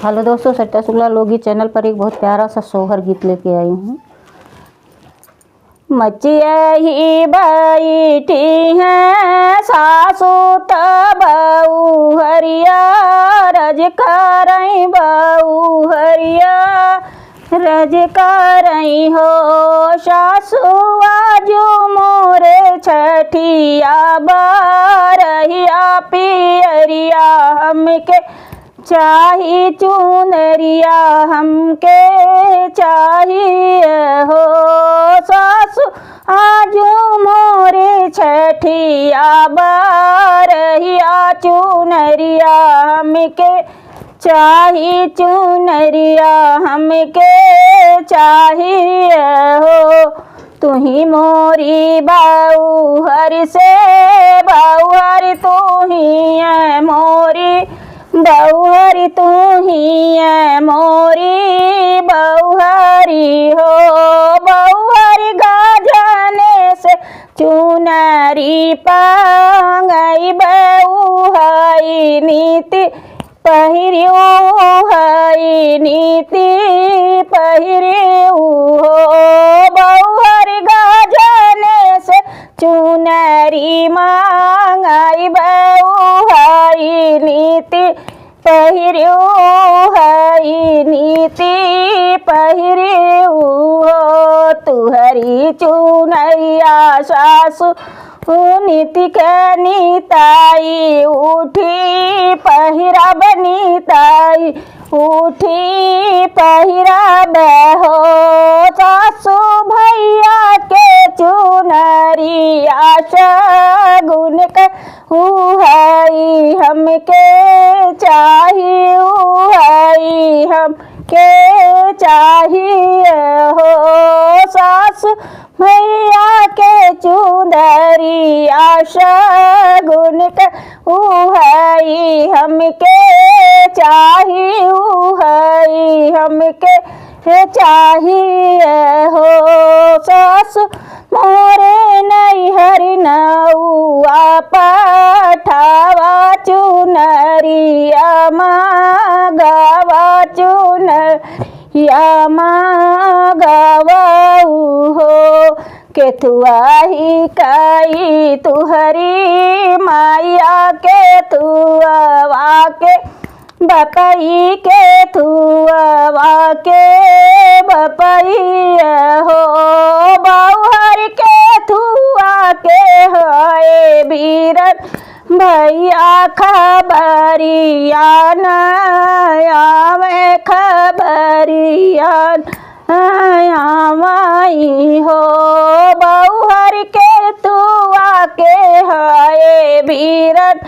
Hello दोस्तों, सट्टा शुक्ला लोकगीत चैनल पर एक बहुत प्यारा सा सोहर गीत लेके आई हूँ। मचिया ही बैठी हैं सासू तबऊ हरिया, रज करई बऊ हरिया, रज करई हो सासू आजू मोरे छठिया बारहिया पियरिया हमके चाही चुनरिया हमके चाहिए हो सासु आजू मोरे छठिया बारहिया चुनरिया हमके चाही चुनरिया हमके चाहिए हो। तुही मोरी बाऊ हरि से बाऊ हरि तू ही है मोरी बहुहरी तू ही है मोरी बहुहरी हो। बहुहरी गाजने से चुनरी पांगई बहुहई नीति पहिरियो हई नीति पहिरियो हो। बहुहरी गाजने से चुनरी मांगई बहुहई नीति पहिरियो हई नीति पहिरियो हो। तुहरी चुनरिया सासु नीति के नीताई उठी पहिरा बनीताई उठी पहिरा बहो सासु भैया के चुनरिया शगुन के हई हमके चाहिए हई हमके चाहिए हो सासु भैया के चुनरिया शगुन के हई हमके चाहिए हई हमके चाहिए हो सासु मोरे नैहर नौआ पठावा चुनरिया मागवा चुनरिया मागवाऊ हो। केथुआ ही कई तुहरी माया के तुआ के बपई के तुआ के बपई हो। बहुहर के तुआ के होए बीरन भैया खबरिया नया में खबरिया माई हो। बहुहर के तुआ के है बीरन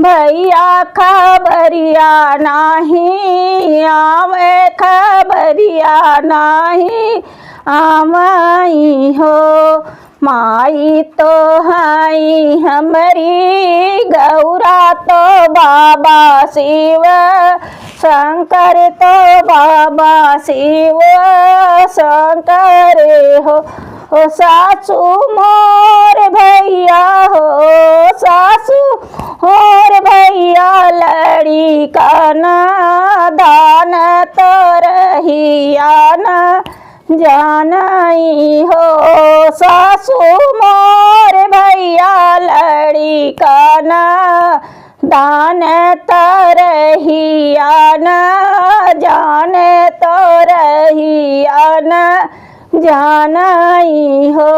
भैया खबरिया नाही आवे खबरिया नाही आमाई हो। माई तो हई हमारी गौरा तो बाबा शिव शंकर तो बाबा शिव शंकर हो। सासू मोर भैया हो सासू और भैया लड़ी का ना दान तो रहिया ना जानई हो। सासू मोर भैया लड़ी का ना दान तरहिया न जान तरहिया न जानई हो।